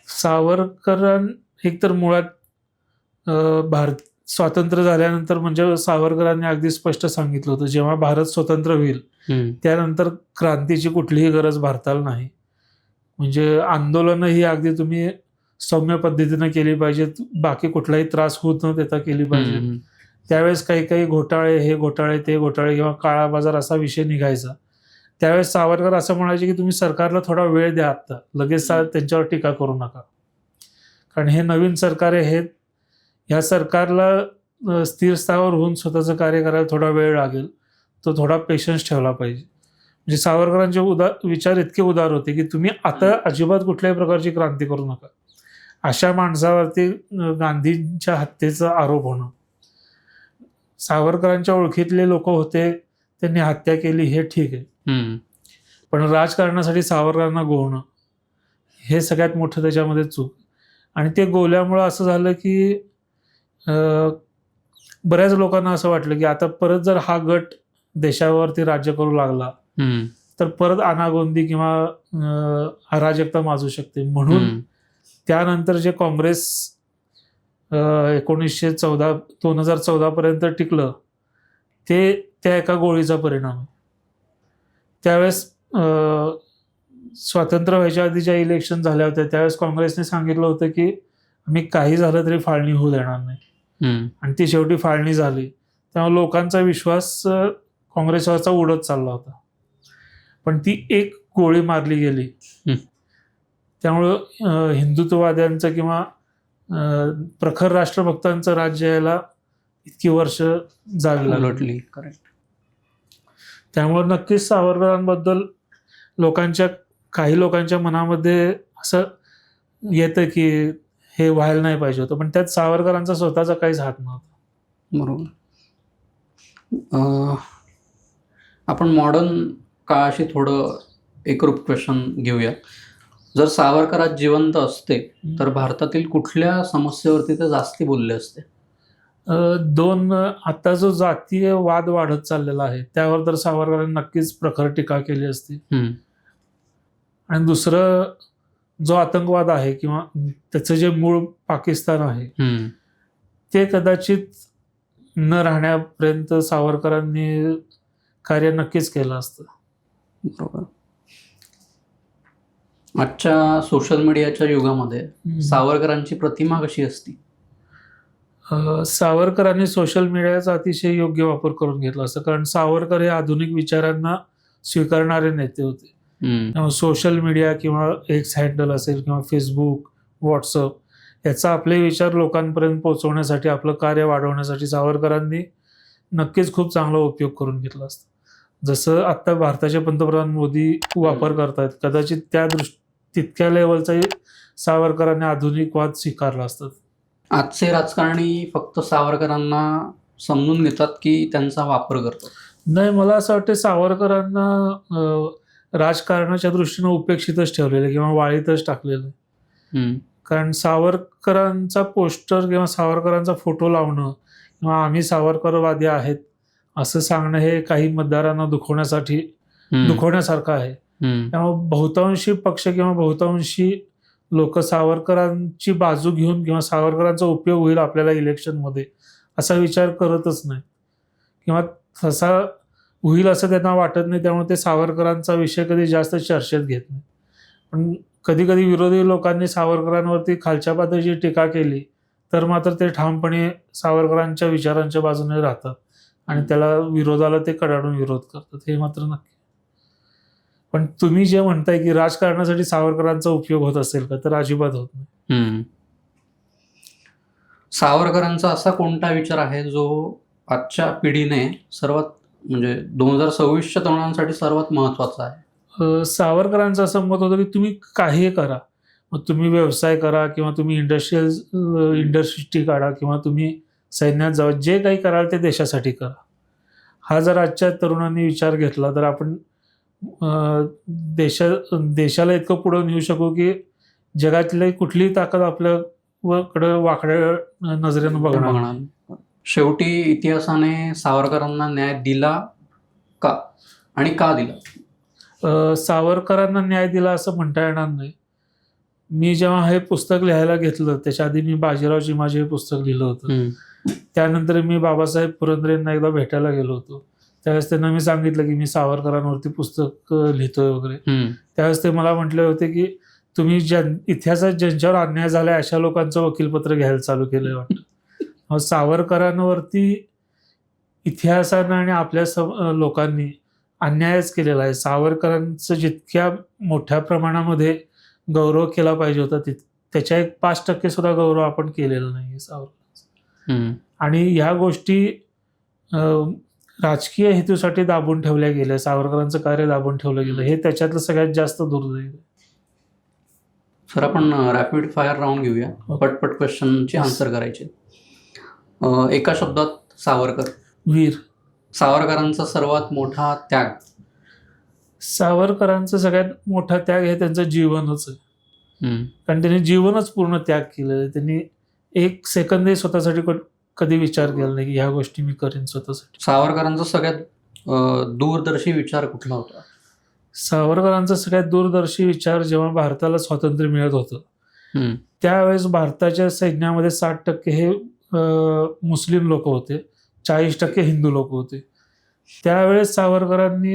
सावरकरां एकतर मुळात भारत स्वातंत्र्य झाल्यानंतर म्हणजे सावरकरांनी अगदी स्पष्ट सांगितलं होतं जेव्हा भारत स्वतंत्र होईल त्यानंतर क्रांतीची कुठलीही गरज भारताला नाही. म्हणजे आंदोलनं ही अगदी तुम्ही सौम्य पद्धतीनं केली पाहिजे, बाकी कुठलाही त्रास होत न देता केली पाहिजे. त्यावेळेस काही घोटाळे, हे घोटाळे ते घोटाळे किंवा काळा बाजार असा विषय निघायचा. त्यावेळेस सावरकर असं म्हणायचे की तुम्ही सरकारला थोडा वेळ द्या, आता लगेच त्यांच्यावर टीका करू नका, कारण हे नवीन सरकार आहे, ह्या सरकारला स्थिर स्थावर होऊन स्वतःचं कार्य करायला थोडा वेळ लागेल, तो थोडा पेशन्स ठेवला पाहिजे. म्हणजे सावरकरांचे विचार इतके उदार होते की तुम्ही आता अजिबात कुठल्याही प्रकारची क्रांती करू नका. अशा माणसावरती गांधींच्या हत्येचा आरोप होणं, सावरकरांच्या ओळखीतले लोक होते त्यांनी हत्या केली हे ठीक आहे, पण राजकारणासाठी सावरकरांना गोवणं हे सगळ्यात मोठं त्याच्यामध्ये चूक. आणि ते गोवल्यामुळं असं झालं की बऱ्याच लोकांना असं वाटलं की आता परत जर हा गट देशावरती राज्य करू लागला तर परत अनागोंदी किंवा अराजकता माजू शकते. म्हणून त्यानंतर जे काँग्रेस 2014 पर्यंत टिकलं ते त्या एका गोळीचा परिणाम आहे. त्यावेळेस स्वातंत्र्य व्हायच्या आधी ज्या इलेक्शन झाल्या होत्या त्यावेळेस काँग्रेसने सांगितलं होतं की आम्ही काही झालं तरी फाळणी होऊ देणार नाही, आणि ती शेवटी फाळणी झाली. त्यामुळे लोकांचा विश्वास काँग्रेसवरचा उडत चालला होता, पण ती एक गोळी मारली गेली. त्यामुळं हिंदुत्ववाद्यांचं किंवा प्रखर राष्ट्रभक्तांचं राज्य यायला इतकी वर्ष जावी लागली. उलटली. करेक्ट. त्यामुळे नक्कीच सावरकरांबद्दल काही लोकांच्या मनामध्ये असं येतं की हे व्हायला नाही पाहिजे होतं, पण त्यात सावरकरांचा स्वतःचा काहीच हात नव्हता. बरोबर. आपण मॉडर्न काळाशी थोडं एकरूप क्वेश्चन घेऊया. जर सावरकर जिवंत असते तर भारतातील कुठल्या समस्येवरती ते जास्ती बोलले असते? आता जो जातीय वाद वाढत चाललेला आहे त्यावर तर सावरकरांनी नक्कीच प्रखर टीका केली असती. आणि दुसरं जो आतंकवाद आहे किंवा त्याचं जे मूळ पाकिस्तान आहे ते कदाचित न राहण्यापर्यंत सावरकरांनी कार्य नक्कीच केलं असतं. बरोबर. आजच्या सोशल मीडियाच्या युगामध्ये सावरकरांची प्रतिमा कशी असती? सावरकरांनी सोशल मीडियाचा अतिशय योग्य वापर करून घेतला असतं, कारण सावरकर हे आधुनिक विचारांना स्वीकारणारे नेते होते. सोशल मीडिया किंवा एक्स हँडल असेल किंवा फेसबुक, व्हॉट्सअप याचा आपले विचार लोकांपर्यंत पोहोचवण्यासाठी, आपलं कार्य वाढवण्यासाठी सावरकरांनी नक्कीच खूप चांगला उपयोग करून घेतला असता. जसं आत्ता भारताचे पंतप्रधान मोदी वापर करतायत, कदाचित तितक्या लेवलचाही सावरकरांनी आधुनिकवाद स्वीकारला असतात. आजचे राजकारणी फक्त सावरकरांना समजून घेतात की त्यांचा वापर करतात? नाही, मला असं वाटतं सावरकरांना राजकारणाच्या दृष्टीनं उपेक्षितच ठेवलेलं किंवा वाळीतच टाकलेलं. कारण सावरकरांचा पोस्टर किंवा सावरकरांचा फोटो लावणं किंवा आम्ही सावरकरवादी आहेत असं सांगणं हे काही मतदारांना दुखवण्यासारखं आहे. त्यामुळे बहुतांशी पक्ष किंवा बहुतांशी लोक सावरकरांची बाजू घेऊन किंवा सावरकरांचा उपयोग होईल आपल्याला इलेक्शनमध्ये असा विचार करतच नाही किंवा तसा होईल असं त्यांना वाटत नाही. त्यामुळे ते सावरकरांचा विषय कधी जास्त चर्चेत घेत नाही. पण कधी कधी विरोधी लोकांनी सावरकरांवरती खालच्या पातळीची टीका केली तर मात्र ते ठामपणे सावरकरांच्या विचारांच्या बाजूने राहतात आणि त्याला विरोधाला ते कडाडून विरोध करतात, हे मात्र नक्की. पण तुम्ही जे म्हणताय की राजकारणासाठी सावरकरांचा उपयोग होत असेल का, तर अजिबात होत नाही. सावरकरांचा असा कोणता विचार आहे जो आजच्या पिढीने सर्वात म्हणजे 2026च्या तरुणांसाठी सर्वात महत्वाचा आहे? सावरकरांचं असं मत होतं की तुम्ही काही करा, मग तुम्ही व्यवसाय करा किंवा तुम्ही इंडस्ट्री काढा किंवा तुम्ही सैन्यात जावा, जे काही कराल ते देशासाठी करा. हा जर आजच्या तरुणांनी विचार घेतला तर आपण देशाला इतकं पुढं नेऊ शकू की जगातली कुठलीही ताकद आपल्याकडे वाकड्या नजरेनं बघणार. शेवटी इतिहासाने सावरकरांना न्याय दिला का आणि का दिला? सावरकरांना न्याय दिला असं म्हणता येणार नाही. मी जेव्हा हे पुस्तक लिहायला घेतलं त्याच्या आधी मी बाजीराव चिमाजी हे पुस्तक लिहिलं होतं. त्यानंतर मी बाबासाहेब पुरंदरेंना एकदा भेटायला गेलो होतो. त्यावेळेस त्यांना मी सांगितलं की मी सावरकरांवरती पुस्तक लिहितोय वगैरे. त्यावेळेस ते मला म्हटले होते की तुम्ही इतिहासात ज्यांच्यावर अन्याय झालाय अशा लोकांचं वकीलपत्र घ्यायला चालू केलंय वाटतं. सावरकरांवरती इतिहासानं आणि आपल्या लोकांनी अन्यायच केलेला आहे. सावरकरांचं जितक्या मोठ्या प्रमाणामध्ये गौरव केला पाहिजे होता त्याच्या 5% सुद्धा गौरव आपण केलेला नाही सावरकरांचा. आणि ह्या गोष्टी राजकीय हेतूसाठी दाबून ठेवल्या गेल्या, सावरकरांचं कार्य दाबून ठेवलं गेलं, हे त्याच्यातलं सगळ्यात जास्त दुर्दैव. सर, आपण रॅपिड फायर राऊंड घेऊया. पटपट क्वेश्चनची आन्सर करायचे. एका शब्दात सावरकर. वीर. सावरकरांचा सर्वात मोठा त्याग. सावरकरांचा सगळ्यात मोठा त्याग हे त्यांचं जीवनच आहे. कारण त्यांनी जीवनच पूर्ण त्याग केलेलं आहे. त्यांनी एक सेकंदही स्वतःसाठी कधी विचार केला नाही की ह्या गोष्टी मी करेन स्वतःसाठी. सावरकरांचा सगळ्यात दूरदर्शी विचार कुठला होता? सावरकरांचा सगळ्यात दूरदर्शी विचार जेव्हा भारताला स्वातंत्र्य मिळत होतं त्यावेळेस भारताच्या सैन्यामध्ये 60% हे मुस्लिम लोक होते, 40% हिंदू लोक होते. त्यावेळेस सावरकरांनी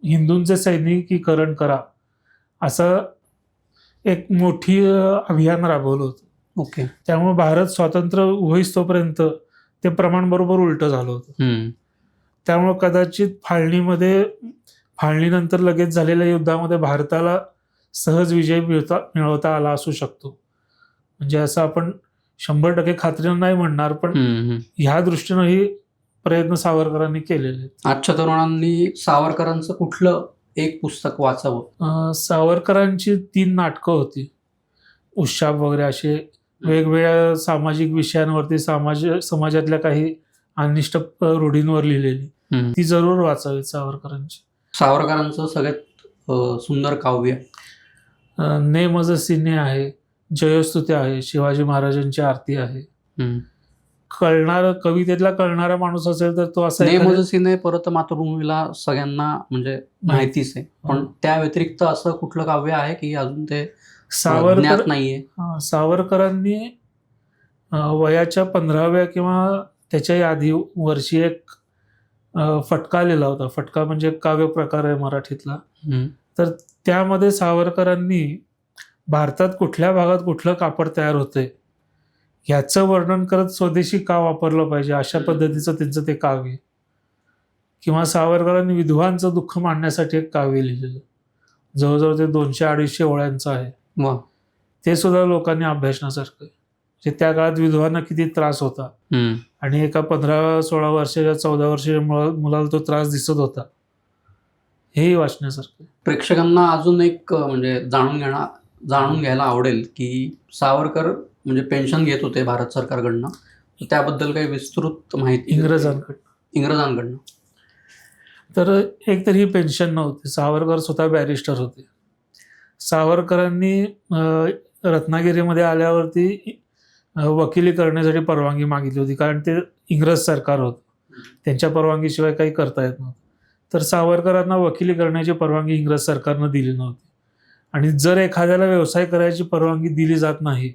हिंदूंचे सैनिकीकरण करा असं एक मोठी अभियान राबवलं होतं. ओके. त्यामुळे भारत स्वतंत्र होईस तोपर्यंत ते प्रमाण बरोबर उलटं झालं होतं. त्यामुळे कदाचित फाळणीनंतर लगेच झालेल्या युद्धामध्ये भारताला सहज विजय मिळवता आला असू शकतो. म्हणजे असं आपण 100% खात्रीनं नाही म्हणणार, पण ह्या दृष्टीनं ही प्रयत्न सावरकरांनी केलेले आहेत. आजच्या तरुणांनी सावरकरांचं कुठलं एक पुस्तक वाचावं? सावरकरांची 3 नाटकं होती, उशाप वगैरे असे वेगवेगळ्या सामाजिक विषयांवरती, समाजातल्या काही अनिष्ट रूढींवर लिहिलेली, ती जरूर वाचावीत सावरकरांची. सावरकरांचं सगळ्यात सुंदर काव्य? नेमज सिने आहे, जयस्तुती आहे, शिवाजी महाराजांची आरती आहे. कवितेतला कळणारा माणूस असेल तर तो असा नेमजसीने परत मातृभूमीला सगळ्यांना म्हणजे माहितीच आहे, पण त्या व्यतिरिक्त असं कुठलं काव्य आहे की अजून ते ज्ञात नाहीये? सावरकरांनी वयाच्या 15व्या किंवा त्याच्याही आधी वर्षी एक फटका लिहिला होता. फटका म्हणजे काव्य प्रकार आहे मराठीतला. तर त्यामध्ये सावरकरांनी भारतात कुठल्या भागात कुठलं कापड तयार होतंय ह्याचं वर्णन करत स्वदेशी का वापरलं पाहिजे अशा पद्धतीचं त्यांचं ते काव्य. किंवा सावरकरांनी विधवांचं दुःख मांडण्यासाठी एक काव्य लिहिलेलं, जवळजवळ ते 200-250 ओळ्यांचं आहे. ते सुद्धा लोकांनी अभ्यासण्यासारखं आहे. म्हणजे त्या काळात विधवांना किती त्रास होता आणि एका 15-16 वर्षाच्या 14 वर्षाच्या मुलाला तो त्रास दिसत होता, हेही वाचण्यासारखं. प्रेक्षकांना अजून एक म्हणजे जाणून घ्यायला आवडेल की सावरकर म्हणजे पेन्शन घेत होते भारत सरकारकडनं, त्याबद्दल काही विस्तृत माहिती? इंग्रजांकडनं. तर एक तर ही पेन्शन नव्हती. सावरकर स्वतः बॅरिस्टर होते. सावरकरांनी रत्नागिरीमध्ये आल्यावरती वकिली करण्यासाठी परवानगी मागितली होती, कारण ते इंग्रज सरकार होतं, त्यांच्या परवानगीशिवाय काही करता येत नव्हतं. तर सावरकरांना वकिली करण्याची परवानगी इंग्रज सरकारनं दिली नव्हती. आणि जर एखाद्याला व्यवसाय करायची परवानगी दिली जात नाही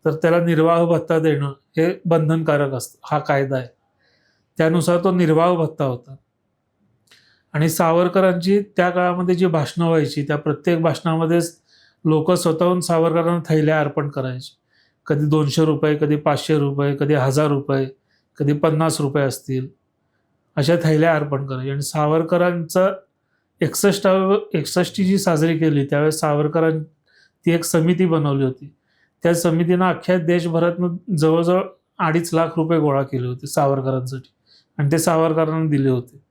तर त्याला निर्वाह भत्ता देणं हे बंधनकारक असतं, हा कायदा आहे. त्यानुसार तो निर्वाह भत्ता होता. आणि सावरकरांची त्या काळामध्ये जी भाषणं व्हायची त्या प्रत्येक भाषणामध्येच लोक स्वतःहून सावरकरांना थैल्या अर्पण करायचे. कधी 200 रुपये, कधी 500 रुपये, कधी 1000 रुपये, कधी 50 रुपये असतील, अशा थैल्या अर्पण करायचे. आणि सावरकरांचा 61 जी साजरी केली त्यावेळेस सावरकरांनी ती एक समिती बनवली होती. त्या समितीनं अख्ख्या देशभरातून जवळजवळ 2.5 लाख रुपये गोळा केले होते सावरकरांसाठी, आणि ते सावरकरांना दिले होते.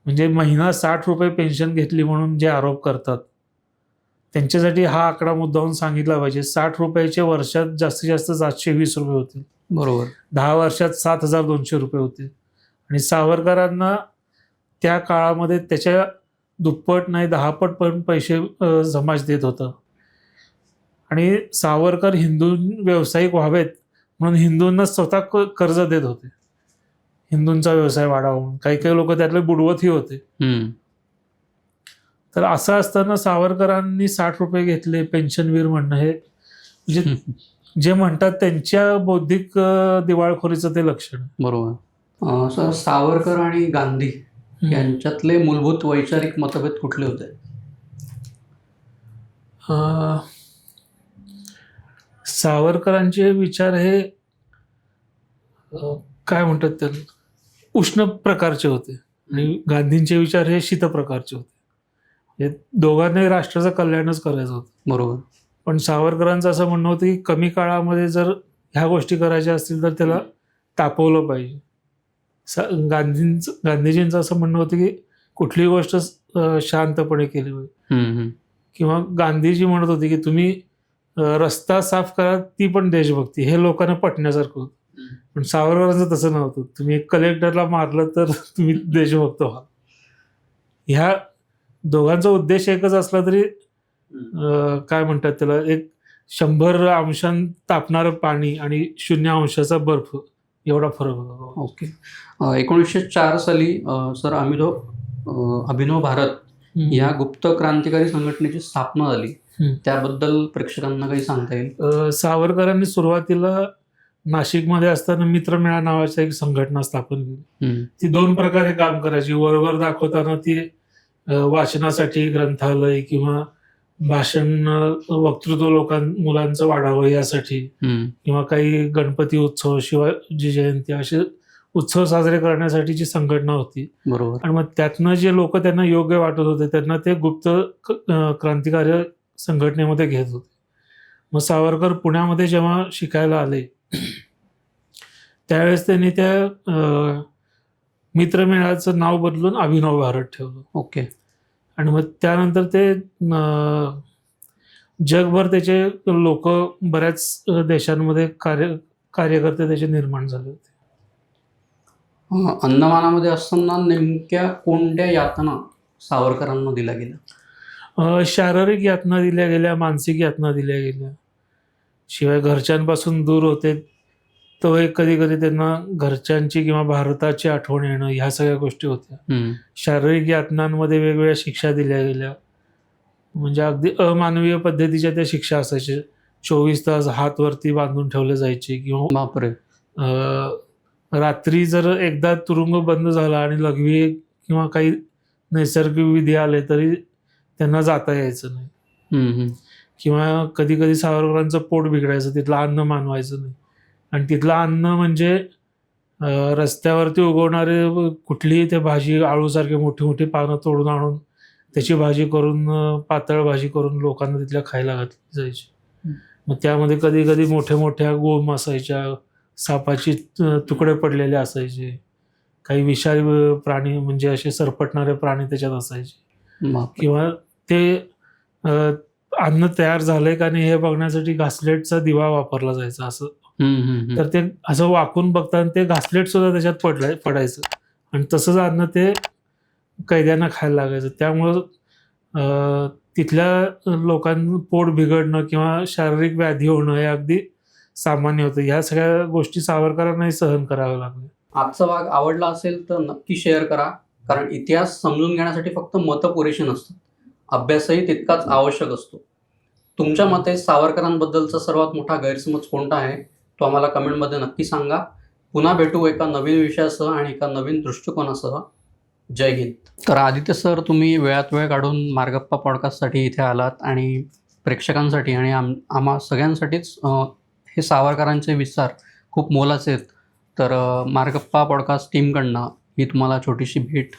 म्हणजे महिना 60 रुपये पेन्शन घेतली म्हणून जे आरोप करतात त्यांच्यासाठी हा आकडा मुद्दाहून सांगितला पाहिजे. 60 रुपयाचे वर्षात जास्तीत जास्त 720 रुपये होतील. बरोबर. 10 वर्षात 7200 रुपये होतील. आणि सावरकरांना त्या काळामध्ये त्याच्या दुप्पट नाही 10 पट पण पैसे समाज देत होता. आणि सावरकर हिंदू व्यावसायिक व्हावेत म्हणून हिंदूंना स्वतः कर्ज देत होते, हिंदूंचा व्यवसाय वाढावा म्हणून. काही काही लोक त्यातले बुडवतही होते. तर असं असताना सावरकरांनी 60 रुपये घेतले, पेन्शनवीर म्हणणं हे म्हणजे जे म्हणतात त्यांच्या बौद्धिक दिवाळखोरीचं ते लक्षण. बरोबर. सर, सावरकर आणि गांधी यांच्यातले मूलभूत वैचारिक मतभेद कुठले होते? सावरकरांचे विचार हे काय म्हणतात त्याला उष्ण प्रकारचे होते आणि गांधींचे विचार हे शीत प्रकारचे होते. हे दोघांनाही राष्ट्राचं कल्याणच करायचं होतं. बरोबर. पण सावरकरांचं असं म्हणणं होतं की कमी काळामध्ये जर ह्या गोष्टी करायच्या असतील तर त्याला तापवलं पाहिजे. गांधीजींचं असं म्हणणं होतं की कुठलीही गोष्ट शांतपणे केली पाहिजे. किंवा गांधीजी म्हणत होते की तुम्ही रस्ता साफ करा, ती पण देशभक्ती, हे लोकांना पटण्यासारखं होतं. पण सावरकरांचं तसं नव्हतं. तुम्ही एक कलेक्टरला मारलं तर तुम्ही देशभक्त व्हा. ह्या दोघांचा उद्देश एकच असला तरी काय म्हणतात त्याला, एक 100 अंशांत तापणारं पाणी आणि 0 अंशाचा बर्फ एवढा फरक होता. ओके. 1904 साली सर अभिनव भारत या गुप्त क्रांतिकारी संघटनेची स्थापना झाली, त्याबद्दल प्रेक्षकांना काही सांगता येईल? सावरकरांनी सुरुवातीला नाशिकमध्ये असताना मित्रमेळा नावाची एक संघटना स्थापन केली. ती 2 प्रकारे काम करायची. वरवर दाखवताना ती वाचनासाठी ग्रंथालय किंवा भाषण वक्तृत्व मुलांचं वाढावं यासाठी, किंवा काही गणपती उत्सव, शिवाजी जयंती असे उत्सव साजरे करण्यासाठीची संघटना होती. बरोबर. आणि मग त्यातनं जे लोक त्यांना योग्य वाटत होते त्यांना ते गुप्त क्रांतिकारी संघटनेमध्ये घेत होते. मग सावरकर पुण्यामध्ये जेव्हा शिकायला आले त्यावेळेस त्यांनी त्या मित्रमेळाचं नाव बदलून अभिनव भारत ठेवलं. ओके. आणि मग त्यानंतर ते जगभर त्याचे लोक बऱ्याच देशांमध्ये कार्यकर्ते त्याचे निर्माण झाले होते. अंदमानामध्ये असताना नेमक्या कोणत्या यातना सावरकरांना दिल्या गेल्या? शारीरिक यातना दिल्या गेल्या, मानसिक यातना दिल्या गेल्या. शिवाय घरच्यांपासून दूर होते तो एक कधी कधी त्यांना घरच्यांची किंवा भारताची आठवण येणं, ह्या सगळ्या गोष्टी होत्या. शारीरिक यातनांमध्ये वेगवेगळ्या शिक्षा दिल्या गेल्या, म्हणजे अगदी अमानवीय पद्धतीच्या त्या शिक्षा असायच्या. 24 तास हात वरती बांधून ठेवले जायचे, किंवा बापरे. रात्री जर एकदा तुरुंग बंद झाला आणि लघवी किंवा काही नैसर्गिक विधी आले तरी त्यांना जाता यायचं नाही. किंवा कधी कधी सावरकरांचं पोट बिघडायचं, तिथलं अन्न मानवायचं नाही. आणि तिथलं अन्न म्हणजे रस्त्यावरती उगवणारे कुठलीही ते भाजी, आळूसारखे मोठी मोठी पानं तोडून आणून त्याची भाजी करून, पातळ भाजी करून लोकांना तिथल्या खायला घातली जायची. मग त्यामध्ये कधी कधी मोठ्या मोठ्या गोम असायच्या, सापाची तुकडे पडलेले असायचे, काही विषारी प्राणी म्हणजे असे सरपटणारे प्राणी त्याच्यात असायचे. किंवा ते अन्न तयार झालंय का नाही हे बघण्यासाठी घासलेटचा दिवा वापरला जायचा. असं तर ते असं वाकून बघताना ते घासलेट सुद्धा त्याच्यात पडायचं आणि तसंच अन्न ते कैद्यांना खायला लागायचं. त्यामुळं तिथल्या लोकांना पोट बिघडणं किंवा शारीरिक व्याधी होणं हे अगदी सामान्य होतं. ह्या सगळ्या गोष्टी सावरकरांनाही सहन कराव्या लागल्या. आजचा भाग आवडला असेल तर नक्की शेअर करा, कारण इतिहास समजून घेण्यासाठी फक्त मतं पुरेशी नसतात, अभ्यासही तितकाच आवश्यक असतो. तुमच्या मते सावरकरांबद्दलचा सर्वात मोठा गैरसमज कोणता आहे तो आम्हाला कमेंटमध्ये नक्की सांगा. पुन्हा भेटू एका नवीन विषयासह आणि एका नवीन दृष्टिकोनासह. जय हिंद. तर आदित्य सर, तुम्ही वेळात वेळ काढून मार्गप्पा पॉडकास्टसाठी इथे आलात आणि प्रेक्षकांसाठी आणि आम्हा सगळ्यांसाठीच हे सावरकरांचे विचार खूप मोलाचे आहेत. तर मार्गप्पा पॉडकास्ट टीमकडनं ही तुम्हाला छोटीशी भेट